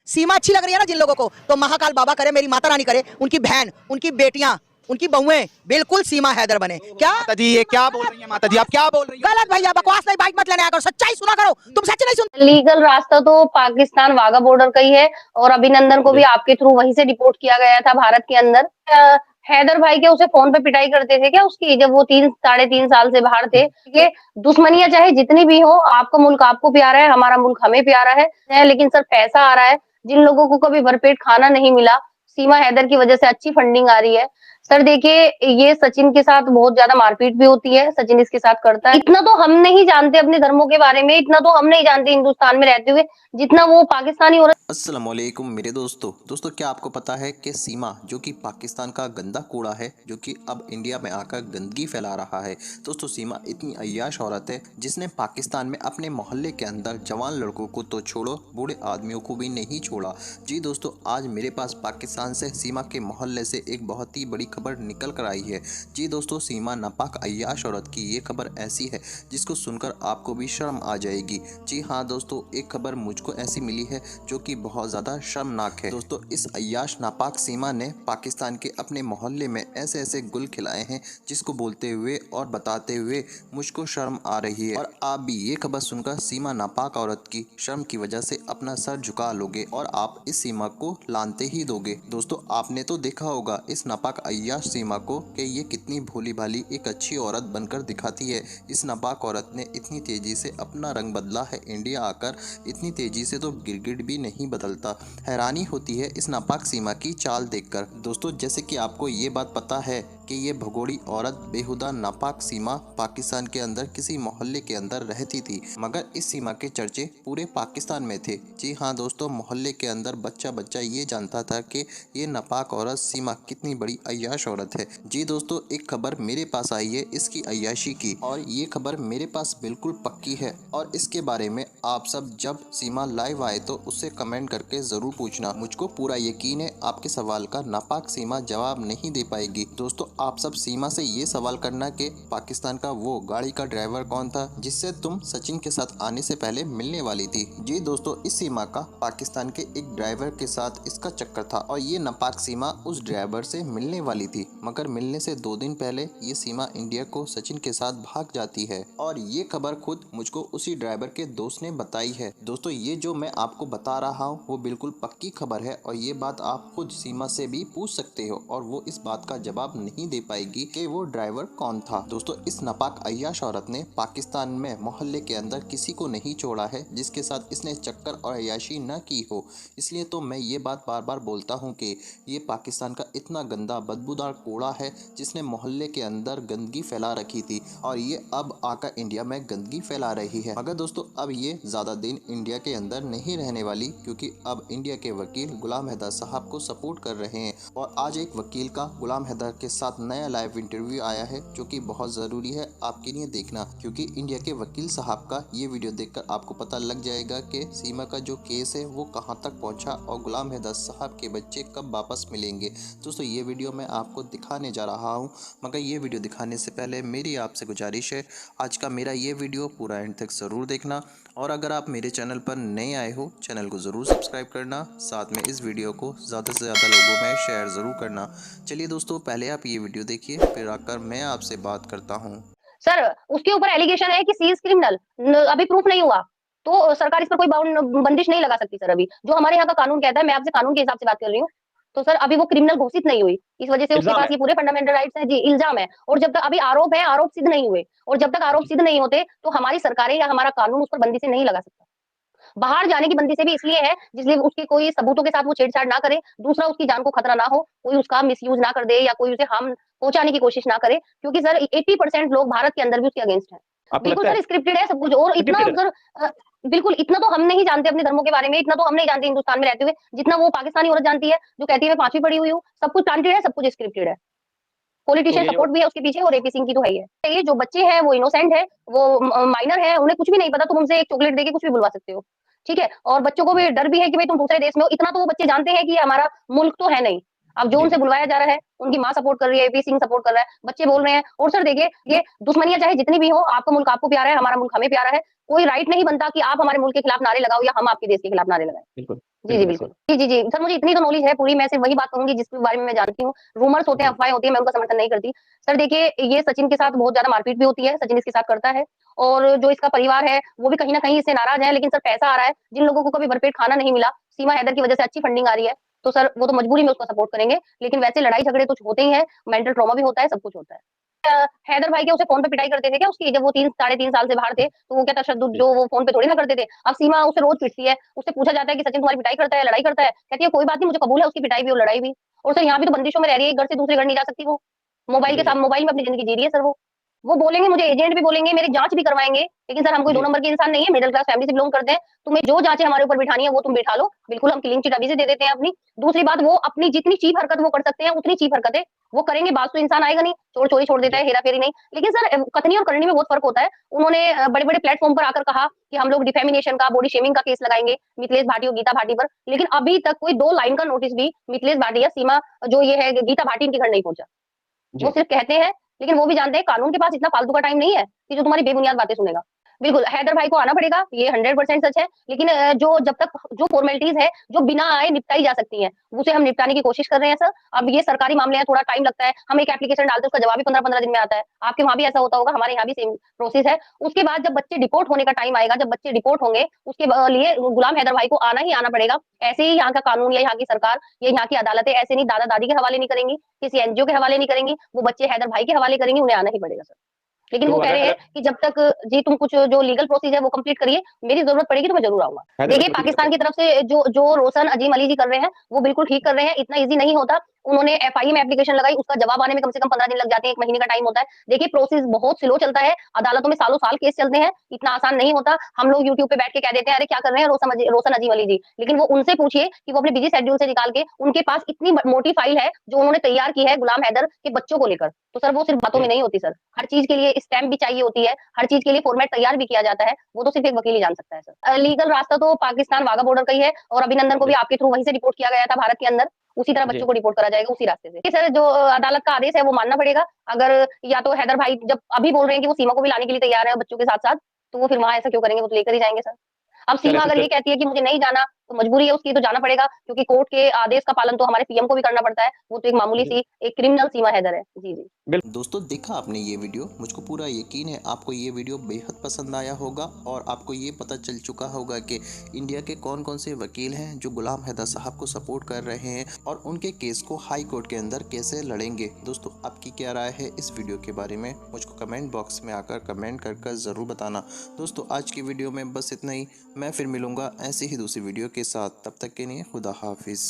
सीमा अच्छी लग रही है ना जिन लोगों को, तो महाकाल बाबा करे, मेरी माता रानी करे, उनकी बहन, उनकी बेटियां, उनकी बहुएं बिल्कुल सीमा हैदर बने। क्या माता जी, ये क्या बोल रही हैं? माता जी, आप क्या बोल रही हैं? गलत भैया, बकवास नहीं, बाइक मत लेने आया करो, सच्चाई सुना करो, तुम सच नहीं सुन। लीगल रास्ता तो पाकिस्तान वाघा बॉर्डर का ही है और अभिनंदन को भी आपके थ्रू वहीं से डिपोर्ट किया गया था भारत के अंदर। हैदर भाई क्या उसे फोन पे पिटाई करते थे क्या उसकी, जब वो 3 साढ़े 3 साल से बाहर थे? ये दुश्मनियां चाहे जितनी भी हो, आपका मुल्क आपको प्यारा है, हमारा मुल्क हमें प्यारा है, लेकिन सर पैसा आ रहा है। जिन लोगों को कभी भरपेट खाना नहीं मिला, सीमा हैदर की वजह से अच्छी फंडिंग आ रही है। सर देखिए, ये सचिन के साथ बहुत ज्यादा मारपीट भी होती है, सचिन इसके साथ करता है। इतना तो हम नहीं जानते अपने धर्मों के बारे में, इतना तो हम नहीं जानते हिंदुस्तान में रहते हुए, जितना वो पाकिस्तानी औरत। अस्सलामुअलैकुम मेरे दोस्तों, क्या आपको पता है कि सीमा जो कि पाकिस्तान का गंदा कूड़ा है, जो कि अब इंडिया में आकर गंदगी फैला रहा है। दोस्तों, सीमा इतनी अय्याश औरत है जिसने पाकिस्तान में अपने मोहल्ले के अंदर जवान लड़कों को तो छोड़ो, बूढ़े आदमियों को भी नहीं छोड़ा। जी दोस्तों, आज मेरे पास पाकिस्तान से सीमा के मोहल्ले से एक बहुत ही बड़ी खबर निकल कर आई है। जी दोस्तों, सीमा नापाक अय्याश औरत की ये खबर ऐसी है जिसको सुनकर आपको भी शर्म आ जाएगी। जी हाँ दोस्तों, एक खबर मुझको ऐसी मिली है जो कि बहुत ज़्यादा शर्मनाक है। दोस्तों, इस अय्याश नापाक सीमा ने पाकिस्तान के अपने मोहल्ले में ऐसे ऐसे गुल खिलाए हैं जिसको बोलते हुए और बताते हुए मुझको शर्म आ रही है। और आप भी ये खबर सुनकर सीमा नापाक औरत की शर्म की वजह से अपना सर झुका लोगे और आप इस सीमा को लानते ही दोगे। दोस्तों, आपने तो देखा होगा इस नापाक अय्याश सीमा को कि ये कितनी भोली भाली एक अच्छी औरत बनकर दिखाती है। इस नापाक औरत ने इतनी तेजी से अपना रंग बदला है इंडिया आकर, इतनी तेजी से तो गिरगिट भी नहीं बदलता। हैरानी होती है इस नापाक सीमा की चाल देखकर। दोस्तों, जैसे कि आपको ये बात पता है कि ये भगोड़ी औरत बेहुदा नापाक सीमा पाकिस्तान के अंदर किसी मोहल्ले के अंदर रहती थी, मगर इस सीमा के चर्चे पूरे पाकिस्तान में थे। जी हाँ दोस्तों, मोहल्ले के अंदर बच्चा बच्चा ये जानता था कि ये नापाक औरत सीमा कितनी बड़ी अय्याश औरत है। जी दोस्तों, एक खबर मेरे पास आई है इसकी अय्याशी की, और ये खबर मेरे पास बिल्कुल पक्की है। और इसके बारे में आप सब जब सीमा लाइव आए तो उससे कमेंट करके ज़रूर पूछना। मुझको पूरा यकीन है आपके सवाल का नापाक सीमा जवाब नहीं दे पाएगी। दोस्तों, आप सब सीमा से ये सवाल करना कि पाकिस्तान का वो गाड़ी का ड्राइवर कौन था जिससे तुम सचिन के साथ आने से पहले मिलने वाली थी। जी दोस्तों, इस सीमा का पाकिस्तान के एक ड्राइवर के साथ इसका चक्कर था और ये नापाक सीमा उस ड्राइवर से मिलने वाली थी, मगर मिलने से 2 दिन पहले ये सीमा इंडिया को सचिन के साथ भाग जाती है। और ये खबर खुद मुझको उसी ड्राइवर के दोस्त ने बताई है। दोस्तों, ये जो मैं आपको बता रहा हूँ वो बिल्कुल पक्की खबर है और ये बात आप खुद सीमा से भी पूछ सकते हो और वो इस बात का जवाब नहीं दे पाएगी कि वो ड्राइवर कौन था। दोस्तों, इस नापाक अय्याश औरत ने पाकिस्तान में मोहल्ले के अंदर किसी को नहीं छोड़ा है जिसके साथ इसने चक्कर और अय्याशी न की हो। इसलिए तो मैं ये बात बार बार बोलता हूँ कि ये पाकिस्तान का इतना गंदा बदबूदार कूड़ा है जिसने मोहल्ले के अंदर गंदगी फैला रखी थी और ये अब आकर इंडिया में गंदगी फैला रही है। मगर दोस्तों, अब ये ज़्यादा दिन इंडिया के अंदर नहीं रहने वाली, क्योंकि अब इंडिया के वकील गुलाम हैदर साहब को सपोर्ट कर रहे हैं। और आज एक वकील का गुलाम हैदर के साथ नया लाइव इंटरव्यू आया है जो कि बहुत ज़रूरी है आपके लिए देखना, क्योंकि इंडिया के वकील साहब का ये वीडियो देखकर आपको पता लग जाएगा कि सीमा का जो केस है वो कहाँ तक पहुँचा और गुलाम हैदर साहब के बच्चे कब वापस मिलेंगे। दोस्तों, ये वीडियो मैं आपको दिखाने जा रहा हूँ, मगर ये वीडियो दिखाने से पहले मेरी आपसे गुजारिश है, आज का मेरा ये वीडियो पूरा एंड तक ज़रूर देखना। और अगर आप मेरे चैनल पर नए आए हो, चैनल को ज़रूर सब्सक्राइब करना, साथ में इस वीडियो को ज़्यादा से ज़्यादा लोगों में शेयर ज़रूर करना। चलिए दोस्तों, पहले आप ये वीडियो देखिए, फिर आकर मैं आपसे बात करता हूँ। सर उसके ऊपर एलिगेशन है कि सी इज क्रिमिनल, अभी प्रूफ नहीं हुआ तो सरकार इस पर कोई बंदिश नहीं लगा सकती। सर अभी जो हमारे यहाँ का कानून कहता है, मैं आपसे कानून के हिसाब से बात कर रही हूँ, तो सर अभी वो क्रिमिनल घोषित नहीं हुई, इस वजह से उसके पास ये पूरे फंडामेंटल राइट्स हैं। जी, इल्जाम है, और जब तक अभी आरोप है, आरोप सिद्ध नहीं हुए, और जब तक आरोप सिद्ध नहीं होते तो हमारी सरकारें या हमारा कानून उस पर बंदिशें नहीं लगा सकता। बाहर जाने की बंदी से भी इसलिए है जिसलिए उसके कोई सबूतों के साथ वो छेड़छाड़ ना करे, दूसरा उसकी जान को खतरा ना हो, कोई उसका मिसयूज ना कर दे या कोई उसे हार्म पहुंचाने की कोशिश ना करे, क्योंकि सर 80% लोग भारत के अंदर भी उसके अगेंस्ट हैं। बिल्कुल सर, स्क्रिप्टेड है सब कुछ। और इतना सर बिल्कुल इतना तो हम नहीं जानते अपने धर्मों के बारे में, इतना तो हम नहीं जानते हिंदुस्तान में रहते हुए, जितना वो पाकिस्तानी औरत जानती है जो कहती है मैं 5वीं पढ़ी हुई हूँ। सब कुछ प्लांटेड है, सब कुछ स्क्रिप्टेड है, पॉलिटिशियन सपोर्ट भी है उसके पीछे, और एपी सिंह की तो है ही है। ये जो बच्चे हैं वो इनोसेंट है, वो माइनर है, उन्हें कुछ भी नहीं पता, तुम उनसे एक चॉकलेट देके कुछ भी बुलवा सकते हो, ठीक है। और बच्चों को भी डर भी है कि भाई तुम दूसरे देश में हो, इतना तो वो बच्चे जानते हैं कि हमारा मुल्क तो है नहीं। अब जो उनसे बुलवाया जा रहा है, उनकी माँ सपोर्ट कर रही है, एपी सिंह सपोर्ट कर रहा है, बच्चे बोल रहे हैं। और सर देखिए, ये दुश्मनियाँ चाहे जितनी भी हो, आपका मुल्क आपको प्यारा है, हमारा मुल्क हमें प्यारा है। कोई राइट नहीं बनता कि आप हमारे मुल्क के खिलाफ नारे लगाओ या हम आपके देश के खिलाफ नारे लगाएँ। बिल्कुल जी, जी, बिल्कुल। जी, जी, जी। सर मुझे इतनी तो नॉलेज है पूरी, मैं सिर्फ वही बात कहूँगी जिसके बारे में मैं जानती हूँ। रूमर्स होते हैं, अफ़वाहें होती हैं, मैं उनका समर्थन नहीं करती। सर देखिए, ये सचिन के साथ बहुत ज़्यादा मारपीट भी होती है, सचिन इसके साथ करता है और जो इसका परिवार है, वो भी कहीं न कहीं इससे नाराज़ है। लेकिन सर पैसा आ रहा है, जिन लोगों को कभी भरपेट खाना नहीं मिला, सीमा हैदर की वजह से अच्छी फंडिंग आ रही है, तो सर वो तो मजबूरी में उसको सपोर्ट करेंगे। लेकिन वैसे लड़ाई-झगड़े तो होते ही हैं, मेंटल ट्रॉमा भी होता है, सब कुछ होता है। हैदर भाई क्या उसे फ़ोन पे पिटाई करते थे क्या उसकी? जब वो 3 साढ़े 3 साल से बाहर थे, तो वो क्या तशद्दुद जो वो फ़ोन पे थोड़ी ना करते थे। अब सीमा उसे रोज़ पिटती है, उससे पूछा जाता है कि सचिन तुम्हारी पिटाई करता है, लड़ाई करता है? कहती है कोई बात नहीं मुझे कबूल है उसकी पिटाई भी और लड़ाई भी। और सर यहाँ भी तो बंदिशों में रह रही है, एक घर से दूसरे घर नहीं जा सकती वो। मोबाइल के साथ मोबाइल में अपनी ज़िंदगी जी रही है सर वो। वो बोलेंगे मुझे एजेंट भी बोलेंगे, मेरी जाँच भी करवाएँगे, लेकिन सर हम कोई 2 नंबर के इंसान नहीं है, मिडल क्लास फैमिली से बिलॉन्ग करते हैं। तुम्हें जो जाँचें हमारे ऊपर बिठानी है वो तुम बिठा लो, बिल्कुल हम क्लीन चिट अभी से दे देते हैं अपनी। दूसरी बात वो अपनी जितनी चीप हरकत वो कर सकते हैं, उतनी चीप हरकतें वो करेंगे, बाज़ तो इंसान आएगा नहीं, चोर चोरी छोड़ देता है, हेरा-फेरी नहीं। लेकिन सर कथनी और करनी में बहुत फ़र्क होता है। उन्होंने बड़े-बड़े प्लेटफ़ॉर्म पर आकर कहा कि हम लोग डिफेमेनेशन का, बॉडी शेमिंग का केस लगाएँगे मिथिलेश भाटी और गीता भाटी पर, लेकिन अभी तक कोई 2 लाइन का नोटिस भी मिथिलेश भाटी या सीमा जो ये है गीता भाटी इनके घर नहीं पहुँचा। वो सिर्फ कहते हैं, लेकिन वो भी जानते हैं कानून के पास इतना फालतू का टाइम नहीं है कि जो तुम्हारी बेबुनियाद बातें सुनेगा। बिल्कुल, हैदर भाई को आना पड़ेगा, ये 100% सच है, लेकिन जो जब तक जो फ़ॉर्मेलिटीज़ है, जो बिना आए निपटाई जा सकती हैं, उसे हम निपटाने की कोशिश कर रहे हैं सर। अब ये सरकारी मामले हैं, थोड़ा टाइम लगता है, हम एक एप्लीकेशन डालते हैं, उसका जवाब भी 15-15 दिन में आता है। आपके वहाँ भी ऐसा होता होगा, हमारे यहाँ भी सेम प्रोसेस है। उसके बाद जब बच्चे डिपोर्ट होने का टाइम आएगा, जब बच्चे डिपोर्ट होंगे, उसके लिए गुलाम हैदर भाई को आना ही आना पड़ेगा। ऐसे ही यहाँ का कानून या यहाँ की सरकार या यहाँ की अदालतें ऐसे नहीं दादा-दादी के हवाले नहीं करेंगी, किसी एनजीओ के हवाले नहीं करेंगी, वो बच्चे हैदर भाई के हवाले करेंगी, उन्हें आना ही पड़ेगा सर। लेकिन तो वो कह रहे हैं कि जब तक जी तुम कुछ जो लीगल प्रोसीजर है वो कंप्लीट करिए, मेरी ज़रूरत पड़ेगी तो मैं ज़रूर आऊँगा। हैदर देखिए भाई पाकिस्तान की तरफ से जो जो रोशन अजीम अली जी कर रहे हैं, वो बिल्कुल ठीक कर रहे हैं, इतना ईज़ी नहीं होता। उन्होंने एफआई में एप्लीकेशन लगाई, उसका जवाब आने में कम से कम 15 दिन लग जाते हैं, 1 महीने का टाइम होता है। देखिए प्रोसेस बहुत स्लो चलता है, अदालतों में सालों-साल केस चलते हैं, इतना आसान नहीं होता। हम लोग यूट्यूब पे बैठ के कह देते हैं, अरे क्या कर रहे हैं रोशन अजीम अली जी। लेकिन वो उनसे पूछिए कि वो अपने बिज़ी शेड्यूल से निकाल के उनके पास इतनी मोटी फाइल है, जो उन्होंने तैयार की है गुलाम हैदर के बच्चों को लेकर। तो सर वो सिर्फ बातों में नहीं होती सर, हर चीज़ के लिए स्टैम्प भी चाहिए होती है, हर चीज़ के लिए फॉर्मेट तैयार भी किया जाता है, वो तो सिर्फ एक वकील ही जान सकता है सर। लीगल रास्ता तो पाकिस्तान वाघा बॉर्डर का ही है और अभिनंदन को भी आपके थ्रू वहीं से रिपोर्ट किया गया था भारत के अंदर, उसी तरह बच्चों को रिपोर्ट करा जाएगा उसी रास्ते से। कि सर जो अदालत का आदेश है वो मानना पड़ेगा, अगर या तो हैदर भाई जब अभी बोल रहे हैं कि वो सीमा को भी लाने के लिए तैयार है बच्चों के साथ-साथ, तो वो फिर वहाँ ऐसा क्यों करेंगे, वो तो लेकर ही जाएँगे सर। अब सीमा अगर ये कहती है कि मुझे नहीं जाना, तो मजबूरी है उसकी तो जाना पड़ेगा क्योंकि कोर्ट के आदेश का पालन तो हमारे पीएम को भी करना पड़ता है, वो तो एक मामूली सी एक क्रिमिनल सीमा हैदर है। जी, जी। दोस्तों देखा आपने ये वीडियो, मुझको पूरा यकीन है आपको ये वीडियो बेहद पसंद आया होगा और आपको ये पता चल चुका होगा कि इंडिया के कौन कौन से वकील हैं जो गुलाम हैदर साहब को सपोर्ट कर रहे हैं और उनके केस को हाई कोर्ट के अंदर कैसे लड़ेंगे। दोस्तों आपकी क्या राय है इस वीडियो के बारे में, मुझको कमेंट बॉक्स में आकर कमेंट कर ज़रूर बताना। दोस्तों आज की वीडियो में बस इतना ही, मैं फिर मिलूँगा ऐसी ही दूसरी वीडियो के साथ, तब तक के लिए खुदा हाफिज़।